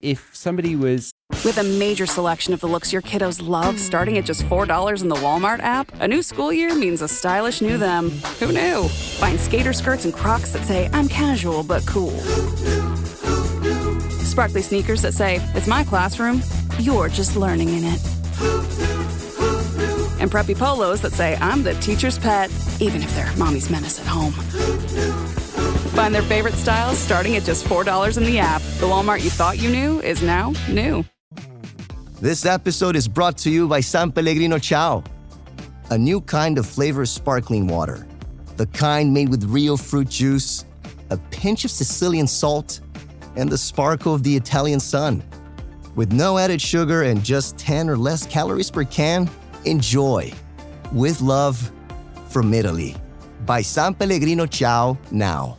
If somebody was... With a major selection of the looks your kiddos love starting at just $4 in the Walmart app, a new school year means a stylish new them. Who knew? Find skater skirts and Crocs that say, I'm casual but cool. Sparkly sneakers that say, it's my classroom, you're just learning in it. And preppy polos that say, I'm the teacher's pet, even if they're mommy's menace at home. Find their favorite styles starting at just $4 in the app. The Walmart you thought you knew is now new. This episode is brought to you by San Pellegrino Ciao, a new kind of flavored sparkling water. The kind made with real fruit juice, a pinch of Sicilian salt, and the sparkle of the Italian sun. With no added sugar and just 10 or less calories per can, enjoy. With love, from Italy. By San Pellegrino Ciao now.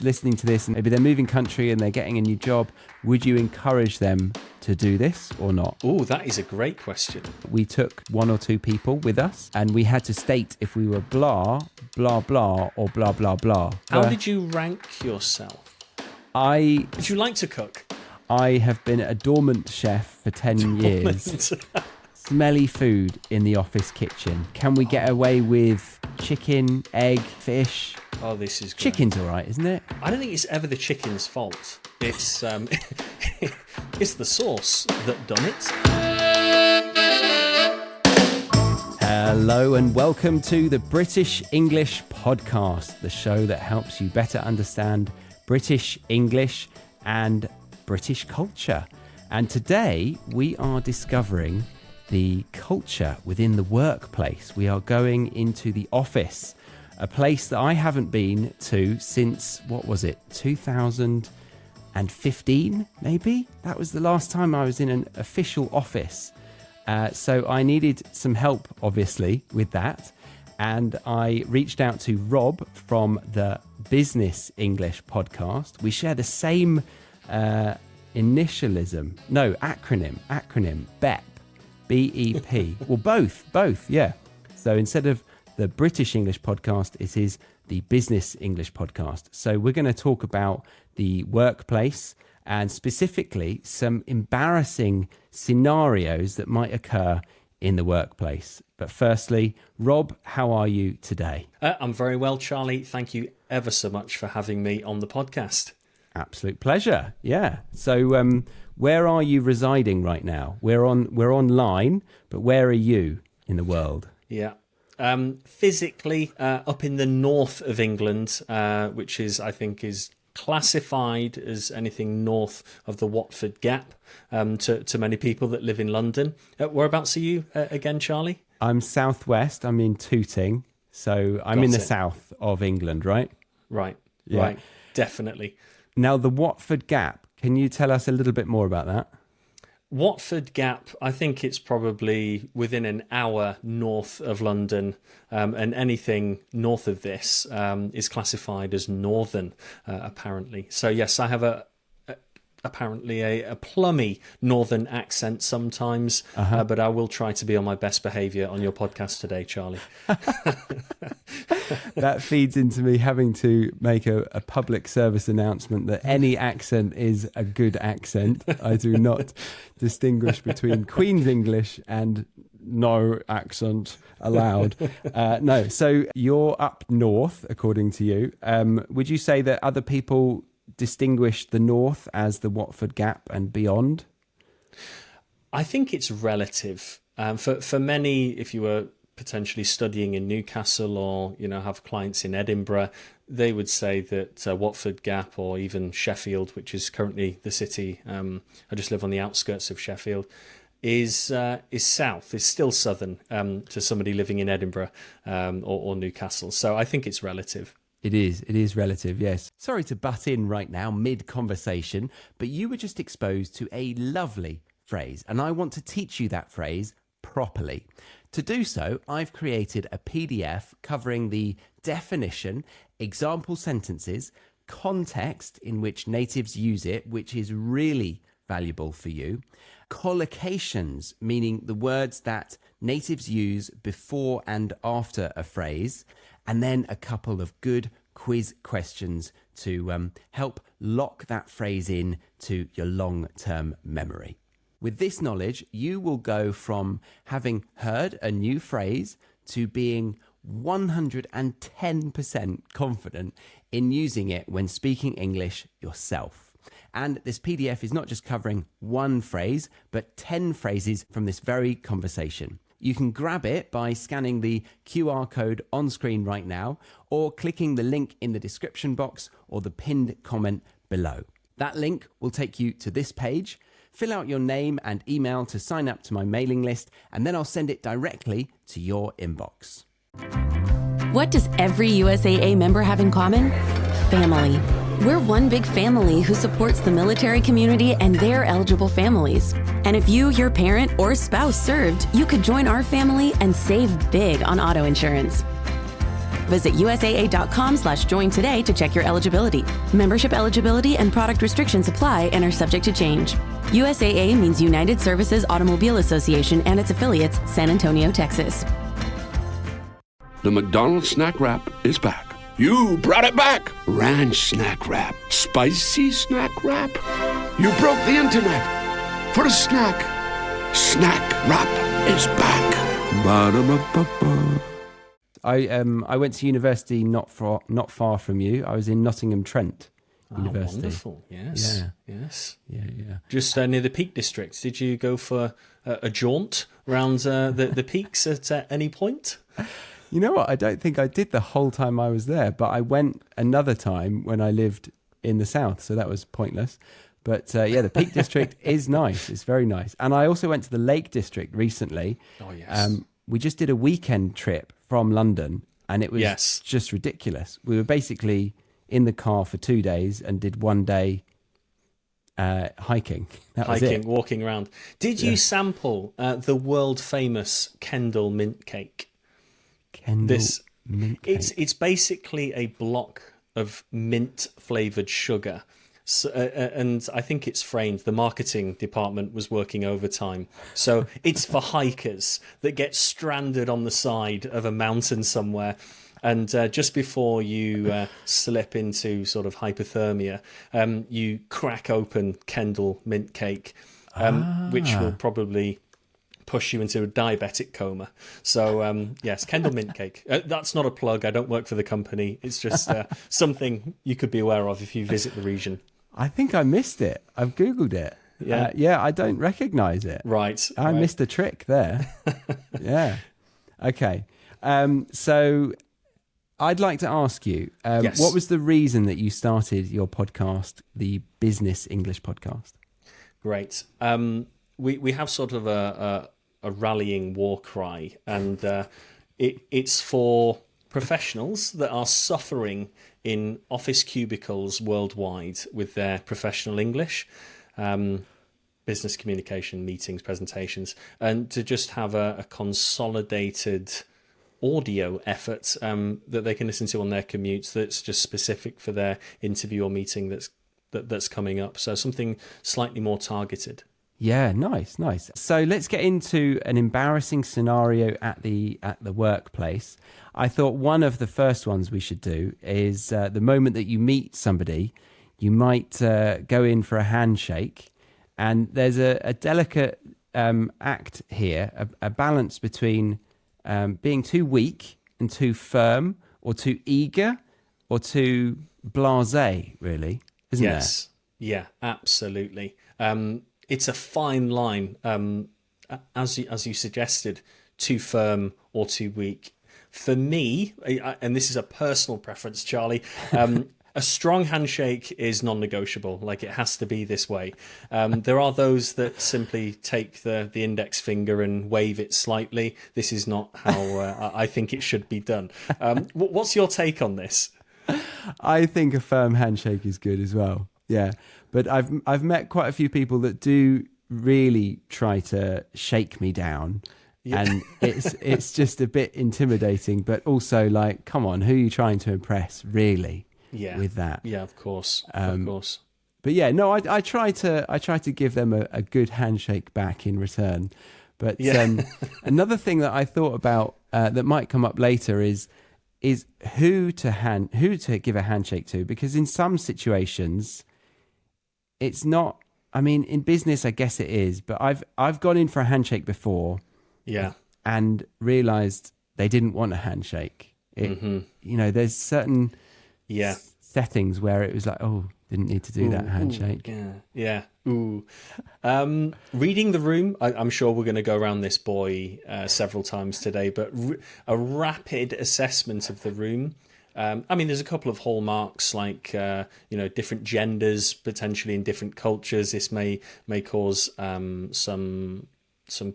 Listening to this, and maybe they're moving country and they're getting a new job, would you encourage them to do this or not? Oh, that is a great question. We took one or two people with us and we had to state if we were blah, blah, blah, or blah, blah, blah. How did you rank yourself? Would you like to cook? I have been a dormant chef for 10 years. Smelly food in the office kitchen. Can we get away with chicken, egg, fish? Oh, this is great. Chicken's all right, isn't it? I don't think it's ever the chicken's fault. It's it's the sauce that done it. Hello and welcome to the British English Podcast, the show that helps you better understand British English and British culture. And today we are discovering the culture within the workplace. We are going into the office, a place that I haven't been to since, 2015, maybe? That was the last time I was in an official office. So I needed some help, obviously, with that. And I reached out to Rob from the Business English Podcast. We share the same acronym, BEP. B-E-P. Well, both, yeah. So instead of the British English Podcast, it is the Business English Podcast. So we're going to talk about the workplace and specifically some embarrassing scenarios that might occur in the workplace. But firstly, Rob, how are you today? I'm very well, Charlie. Thank you ever so much for having me on the podcast. Absolute pleasure. Yeah. So where are you residing right now? We're online, but where are you in the world? Yeah. Physically up in the north of England, which I think is classified as anything north of the Watford Gap to many people that live in London. Whereabouts are you again, Charlie? I'm southwest. I'm in Tooting. So I'm in the south of England, right? Right. Yeah. Right. Definitely. Now, the Watford Gap, can you tell us a little bit more about that? Watford Gap, I think it's probably within an hour north of London, and anything north of this is classified as northern, apparently. So yes, I have apparently a plummy northern accent sometimes, but I will try to be on my best behaviour on your podcast today, Charlie. That feeds into me having to make a public service announcement that any accent is a good accent. I do not distinguish between Queen's English and no accent allowed. No, so you're up north, according to you. Would you say that other people distinguish the north as the Watford Gap and beyond? I think it's relative. For many, if you were potentially studying in Newcastle or have clients in Edinburgh, they would say that Watford Gap or even Sheffield, which is currently the city, I just live on the outskirts of Sheffield, is south, is still southern to somebody living in Edinburgh or Newcastle. So I think it's relative. It is relative, yes. Sorry to butt in right now, mid-conversation, but you were just exposed to a lovely phrase, and I want to teach you that phrase properly. To do so, I've created a PDF covering the definition, example sentences, context in which natives use it, which is really valuable for you, collocations, meaning the words that natives use before and after a phrase, and then a couple of good quiz questions to help lock that phrase in to your long-term memory. With this knowledge, you will go from having heard a new phrase to being 110% confident in using it when speaking English yourself. And this PDF is not just covering one phrase, but 10 phrases from this very conversation. You can grab it by scanning the QR code on screen right now, or clicking the link in the description box or the pinned comment below. That link will take you to this page. Fill out your name and email to sign up to my mailing list, and then I'll send it directly to your inbox. What does every USAA member have in common? Family. We're one big family who supports the military community and their eligible families. And if you, your parent, or spouse served, you could join our family and save big on auto insurance. Visit USAA.com/join today to check your eligibility. Membership eligibility and product restrictions apply and are subject to change. USAA means United Services Automobile Association and its affiliates, San Antonio, Texas. The McDonald's snack wrap is back. You brought it back. Ranch snack wrap. Spicy snack wrap. You broke the internet for a snack. Snack wrap is back. Ba-da-ba-ba-ba. I went to university not far from you. I was in Nottingham Trent University. Wonderful. Yes. Yeah. Yes. Yeah. Just near the Peak District. Did you go for a jaunt around the peaks at any point? You know what? I don't think I did the whole time I was there, but I went another time when I lived in the south, so that was pointless. But the Peak District is nice. It's very nice. And I also went to the Lake District recently. Oh, yes. We just did a weekend trip from London, and it was just ridiculous. We were basically in the car for 2 days and did 1 day hiking. That was it. Walking around. Did you sample the world famous Kendal mint cake? Mint cake. It's basically a block of mint flavored sugar. So, and I think it's framed. The marketing department was working overtime. So it's for hikers that get stranded on the side of a mountain somewhere. And just before you slip into sort of hypothermia, you crack open Kendal mint cake, which will probably push you into a diabetic coma. So, yes, Kendal mint cake. That's not a plug. I don't work for the company. It's just something you could be aware of if you visit the region. I think I missed it. I've Googled it. Yeah. I don't recognize it. Right. I missed a trick there. Yeah. Okay. So I'd like to ask you, Yes. what was the reason that you started your podcast, the Business English Podcast? Great. We have sort of a rallying war cry, and it's for professionals that are suffering in office cubicles worldwide with their professional English, business communication, meetings, presentations, and to just have a consolidated audio effort that they can listen to on their commutes that's just specific for their interview or meeting that's coming up. So something slightly more targeted. Yeah, nice. So let's get into an embarrassing scenario at the workplace. I thought one of the first ones we should do is the moment that you meet somebody, you might go in for a handshake, and there's a delicate act here, a balance between being too weak and too firm, or too eager, or too blasé, really, isn't there? Yes, yeah, absolutely. It's a fine line, as you suggested, too firm or too weak. For me, and this is a personal preference, Charlie, a strong handshake is non-negotiable. Like, it has to be this way. There are those that simply take the index finger and wave it slightly. This is not how I think it should be done. What's your take on this? I think a firm handshake is good as well. Yeah, but I've met quite a few people that do really try to shake me down, and it's just a bit intimidating. But also, like, come on, who are you trying to impress, really? Yeah, with that. Yeah, of course. But yeah, no, I try to give them a good handshake back in return. But another thing that I thought about that might come up later is is who to give a handshake to, because in some situations it's not. I mean, in business, I guess it is, but I've gone in for a handshake before, and realised they didn't want a handshake. You know, there's certain settings where it was like, oh, didn't need to do that handshake. Ooh. Reading the room. I'm sure we're going to go around this boy several times today, but a rapid assessment of the room. I mean, there's a couple of hallmarks, like different genders potentially in different cultures. This may cause some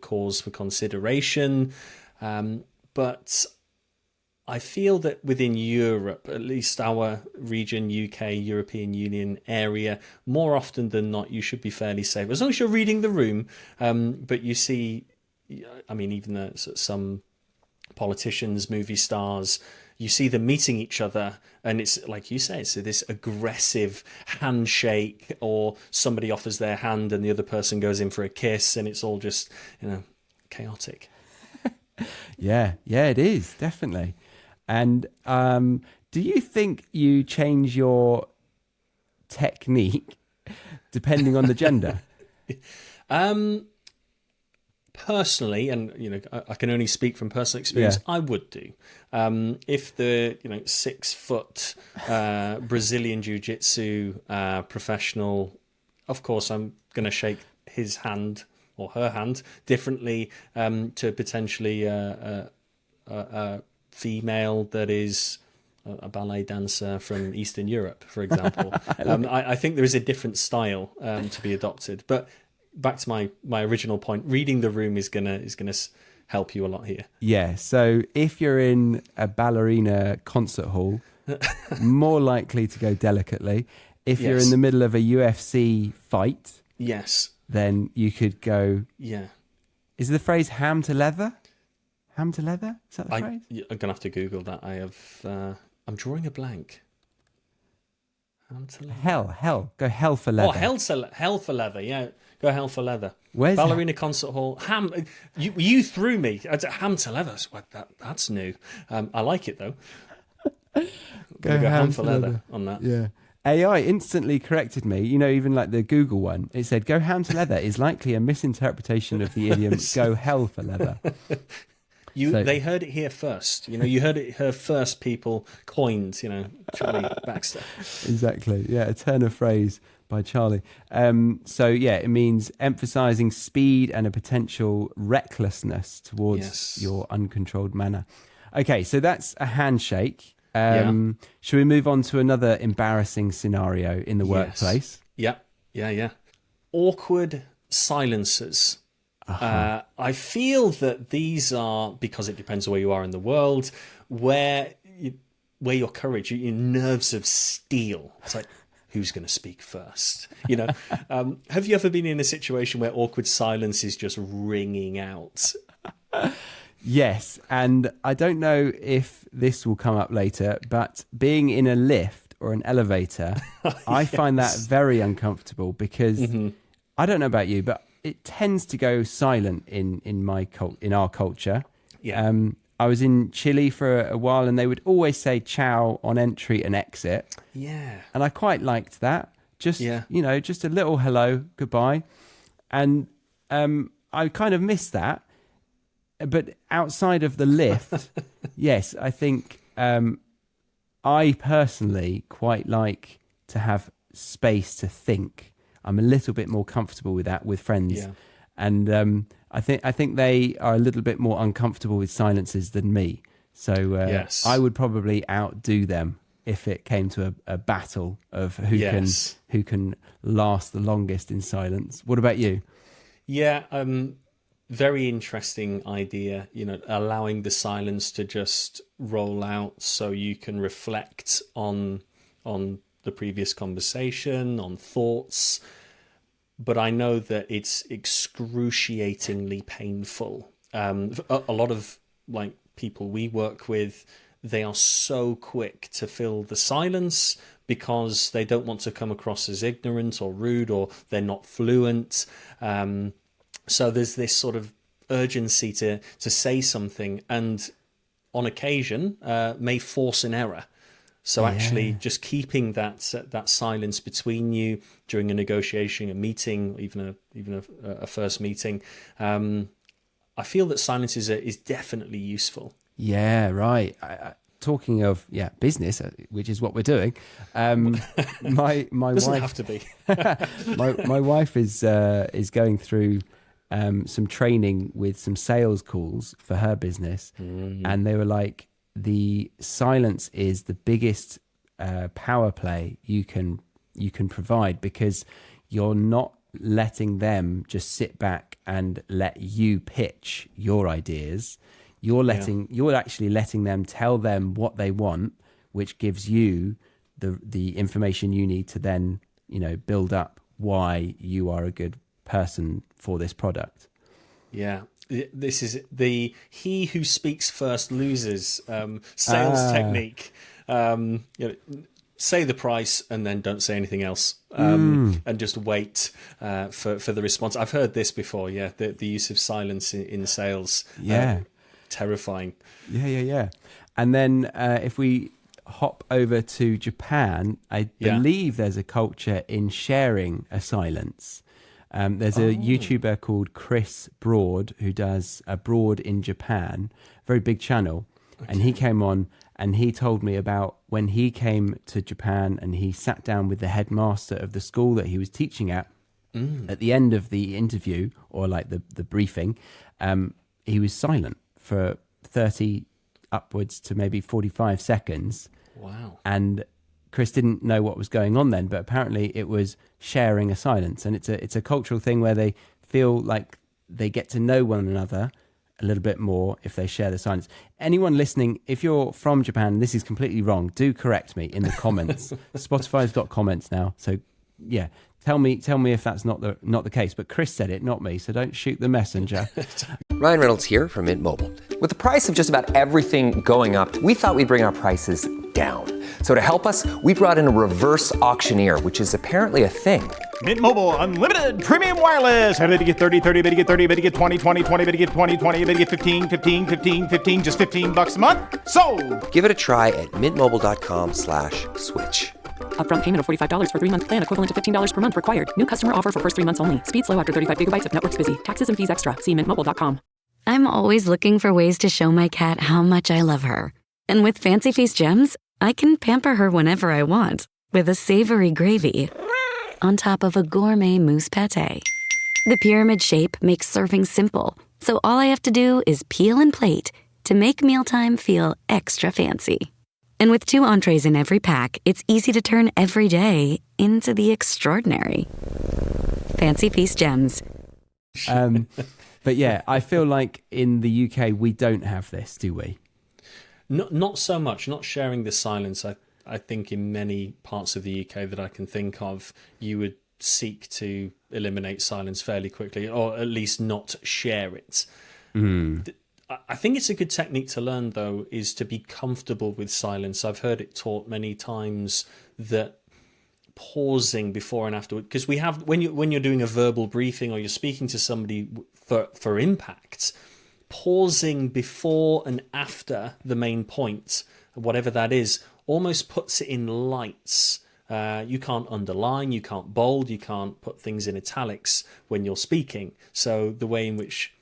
cause for consideration, but I feel that within Europe, at least our region, UK, European Union area, more often than not, you should be fairly safe as long as you're reading the room. But you see, I mean, even some politicians, movie stars, you see them meeting each other, and it's like you say, so this aggressive handshake, or somebody offers their hand and the other person goes in for a kiss, and it's all just, chaotic. Yeah, it is, definitely. And do you think you change your technique depending on the gender? Personally, and I can only speak from personal experience, I would do. If the 6 foot Brazilian jiu-jitsu professional, of course I'm going to shake his hand or her hand differently to potentially a female that is a ballet dancer from Eastern Europe, for example. I think there is a different style to be adopted. But back to my original point, reading the room is gonna help you a lot here. Yeah. So if you're in a ballerina concert hall, more likely to go delicately. If you're in the middle of a UFC fight, then you could go. Yeah. Is the phrase ham to leather? Ham to leather? Is that the phrase? I'm gonna have to Google that. I'm drawing a blank. Ham to leather. Hell. Go hell for leather. Oh, hell for leather. Yeah. Go hell for leather. Where's ballerina concert hall? Ham. You threw me. Ham to leather. That's new. I like it though. Go ham for leather on that. Yeah. AI instantly corrected me. Even like the Google one, it said "go ham to leather" is likely a misinterpretation of the idiom "go hell for leather." They heard it here first. You heard it here first. People coined. Charlie Baxter. Exactly. Yeah, a turn of phrase by Charlie. It means emphasizing speed and a potential recklessness towards your uncontrolled manner. Okay, so that's a handshake. Should we move on to another embarrassing scenario in the workplace? Yeah. Awkward silences. I feel that these are, because it depends on where you are in the world, where your courage, your nerves of steel. It's like, who's going to speak first? Have you ever been in a situation where awkward silence is just ringing out? Yes, and I don't know if this will come up later, but being in a lift or an elevator, I find that very uncomfortable because I don't know about you, but it tends to go silent in our culture. Yeah. I was in Chile for a while, and they would always say "ciao" on entry and exit. Yeah. And I quite liked that. Just just a little hello, goodbye, and I kind of miss that. But outside of the lift, yes, I think I personally quite like to have space to think. I'm a little bit more comfortable with that with friends, and I think they are a little bit more uncomfortable with silences than me. So I would probably outdo them if it came to a battle of who can last the longest in silence. What about you? Yeah. Very interesting idea, allowing the silence to just roll out so you can reflect on the previous conversation, on thoughts. But I know that it's excruciatingly painful. A lot of people we work with, they are so quick to fill the silence because they don't want to come across as ignorant or rude, or they're not fluent. So there's this sort of urgency to say something, and on occasion may force an error. So actually just keeping that silence between you during a negotiation, a meeting, even a first meeting, I feel that silence is definitely useful. Yeah, right. Talking of business, which is what we're doing. My Doesn't wife have to be. my wife is going through some training with some sales calls for her business, and they were like, the silence is the biggest power play you can provide, because you're not letting them just sit back and let you pitch your ideas. You're actually letting them tell them what they want, which gives you the information you need to then, build up why you are a good person for this product. Yeah. This is the he who speaks first loses sales technique. Say the price and then don't say anything else, and just wait for the response. I've heard this before. Yeah, the use of silence in sales. Terrifying. Yeah. And then if we hop over to Japan, I believe there's a culture in sharing a silence. There's a YouTuber called Chris Broad who does Abroad in Japan, very big channel. Okay. And he came on and he told me about when he came to Japan and he sat down with the headmaster of the school that he was teaching at. At the end of the interview, or like the briefing, he was silent for 30 upwards to maybe 45 seconds. Wow. And Chris didn't know what was going on then, but apparently it was sharing a silence. And it's a cultural thing where they feel like they get to know one another a little bit more if they share the silence. Anyone listening, if you're from Japan, this is completely wrong, do correct me in the comments. Spotify's got comments now. So yeah, tell me if that's not the case. But Chris said it, not me. So don't shoot the messenger. Ryan Reynolds here from Mint Mobile. With the price of just about everything going up, we thought we'd bring our prices down. So to help us, we brought in a reverse auctioneer, which is apparently a thing. Mint Mobile Unlimited Premium Wireless. How to get 30, 30, bit to get 30, bit to get 20, 20, 20, bit to get 20, 20, bit to get 15, 15, 15, 15, just $15 a month? Sold! Give it a try at mintmobile.com/switch. Upfront payment of $45 for 3-month plan, equivalent to $15 per month required. New customer offer for first 3 months only. Speed slow after 35 gigabytes if network's busy. Taxes and fees extra. See mintmobile.com. I'm always looking for ways to show my cat how much I love her. And with Fancy Feast Gems, I can pamper her whenever I want with a savory gravy on top of a gourmet mousse pâté. The pyramid shape makes serving simple, so all I have to do is peel and plate to make mealtime feel extra fancy. And with 2 entrees in every pack, it's easy to turn every day into the extraordinary. Fancy Feast Gems. But yeah, I feel like in the UK we don't have this, do we? Not so much. Not sharing the silence. I think in many parts of the UK that I can think of, you would seek to eliminate silence fairly quickly, or at least not share it. I think it's a good technique to learn, though, is to be comfortable with silence. I've heard it taught many times that pausing before and after, because we have when you're doing a verbal briefing or you're speaking to somebody for impact, pausing before and after the main point, whatever that is, almost puts it in lights. You can't underline, you can't bold, you can't put things in italics when you're speaking. So the way in which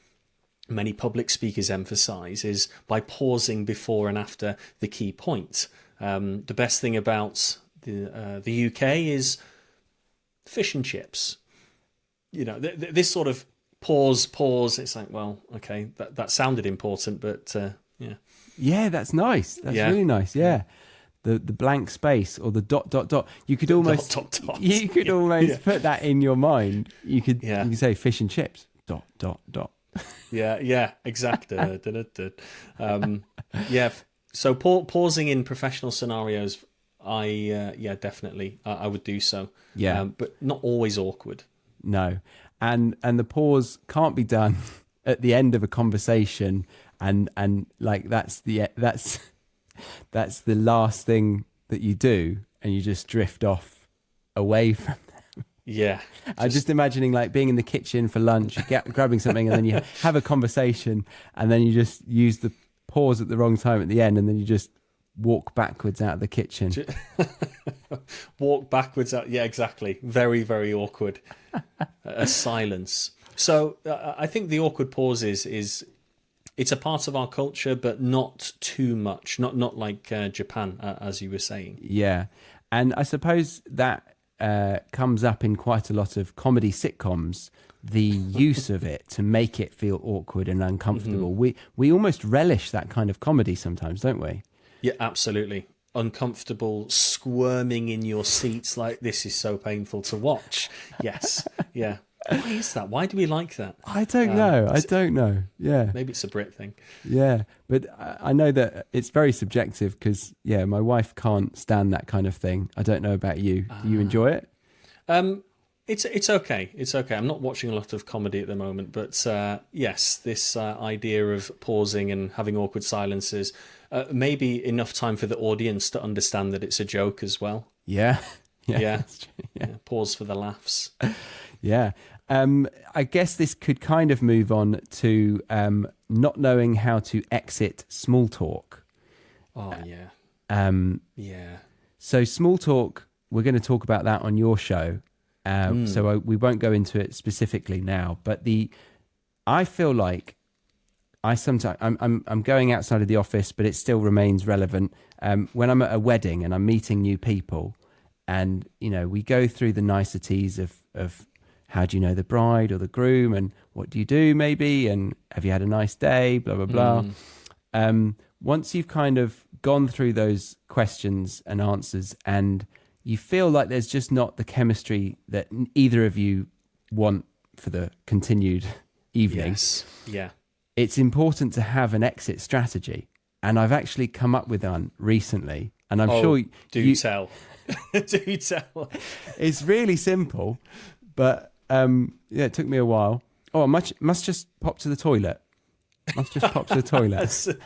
many public speakers emphasize is by pausing before and after the key point. The best thing about the UK is fish and chips. This sort of pause. It's like, well, okay, that sounded important, but yeah. Yeah, that's nice. That's really nice. Yeah. The blank space or the ... You could almost you could almost put that in your mind. You could say fish and chips ... Yeah, exactly. So pausing in professional scenarios, definitely I would do so. Yeah, but not always awkward. No, and the pause can't be done at the end of a conversation, and like that's the last thing that you do, and you just drift off away from them. Yeah. I'm just imagining like being in the kitchen for lunch, grabbing something, and then you have a conversation, and then you just use the pause at the wrong time at the end, and then you just walk backwards out of the kitchen. Walk backwards out. Yeah, exactly. Very, very awkward. A silence. So I think the awkward pause is it's a part of our culture, but not too much. Not like Japan, as you were saying. Yeah. And I suppose that comes up in quite a lot of comedy sitcoms, the use of it to make it feel awkward and uncomfortable. We almost relish that kind of comedy sometimes, don't we? Yeah, absolutely. Uncomfortable, squirming in your seats like this is so painful to watch. Yes. Yeah. Why is that? Why do we like that? I don't know. Yeah. Maybe it's a Brit thing. Yeah. But I know that it's very subjective because, my wife can't stand that kind of thing. I don't know about you. Do you enjoy it? It's okay. It's okay. I'm not watching a lot of comedy at the moment, but yes, this idea of pausing and having awkward silences, maybe enough time for the audience to understand that it's a joke as well. Yeah. Yeah. Pause for the laughs. Yeah. I guess this could kind of move on to not knowing how to exit small talk. Oh, yeah. Yeah. So small talk, we're going to talk about that on your show. So we won't go into it specifically now, but I feel like I'm going outside of the office, but it still remains relevant. When I'm at a wedding and I'm meeting new people, and we go through the niceties of how do you know the bride or the groom, and what do you do maybe, and have you had a nice day, blah blah blah. Once you've kind of gone through those questions and answers, and you feel like there's just not the chemistry that either of you want for the continued evening. Yes. Yeah. It's important to have an exit strategy. And I've actually come up with one recently. And I'm sure do tell. Do tell. It's really simple, but it took me a while. Oh, I must just pop to the toilet. That's a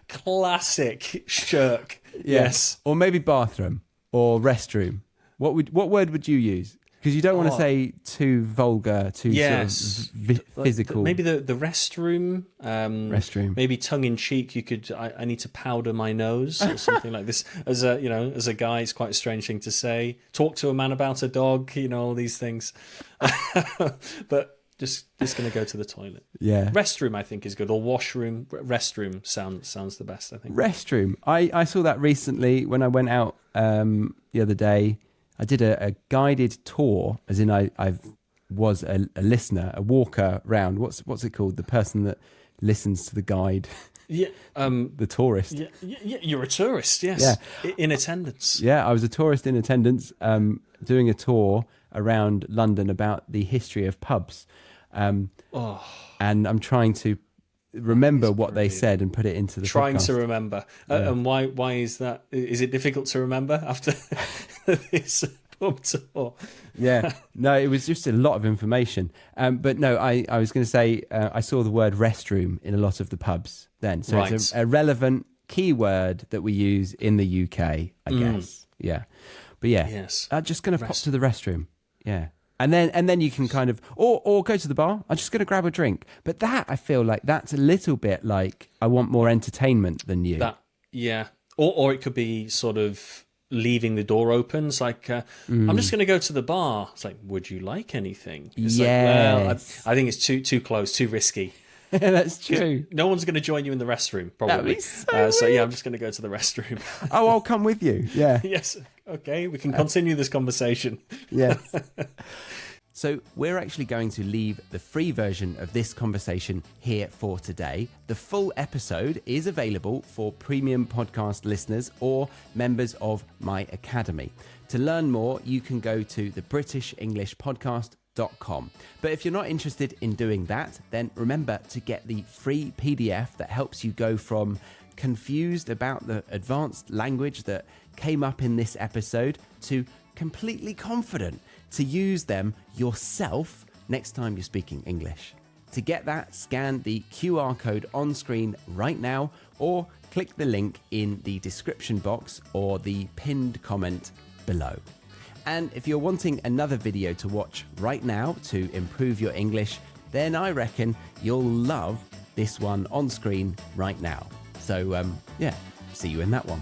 classic shirk. Yes. Or maybe bathroom. Or restroom. What word would you use? Because you don't want to say too vulgar, too sort of physical. Maybe the restroom. Restroom. Maybe tongue in cheek. You could. I need to powder my nose or something like this. As a guy, it's quite a strange thing to say. Talk to a man about a dog. All these things. But just going to go to the toilet. Yeah. Restroom, I think, is good. Or washroom. Restroom sounds the best, I think. Restroom. I saw that recently when I went out the other day. I did a guided tour, as in I was a listener, a walker round. What's it called? The person that listens to the guide. Yeah. The tourist. Yeah, you're a tourist, yes. Yeah. In attendance. Yeah, I was a tourist in attendance, doing a tour around London about the history of pubs. And I'm trying to remember what they said and put it into the trying podcast. To remember. And why is that? Is it difficult to remember after this pub tour? Yeah, no, it was just a lot of information. But no, I was going to say I saw the word restroom in a lot of the pubs then. So it's a relevant keyword that we use in the UK, I guess. Yeah. But yeah, yes. I'm just going to pop to the restroom. Yeah. And then you can kind of, or go to the bar. I'm just going to grab a drink. But that, I feel like that's a little bit like I want more entertainment than you. Yeah. Or it could be sort of leaving the door open. It's like, I'm just going to go to the bar. It's like, would you like anything? It's like, well, I think it's too close, too risky. That's true. No one's going to join you in the restroom, probably. That'd be so yeah, I'm just going to go to the restroom. Oh, I'll come with you. Yeah. Yes. Okay, we can continue this conversation. Yes. So we're actually going to leave the free version of this conversation here for today. The full episode is available for premium podcast listeners or members of my academy. To learn more, you can go to thebritishenglishpodcast.com. But if you're not interested in doing that, then remember to get the free PDF that helps you go from confused about the advanced language that came up in this episode to completely confident to use them yourself next time you're speaking English. To get that, scan the QR code on screen right now or click the link in the description box or the pinned comment below. And if you're wanting another video to watch right now to improve your English, then I reckon you'll love this one on screen right now. So, yeah, see you in that one.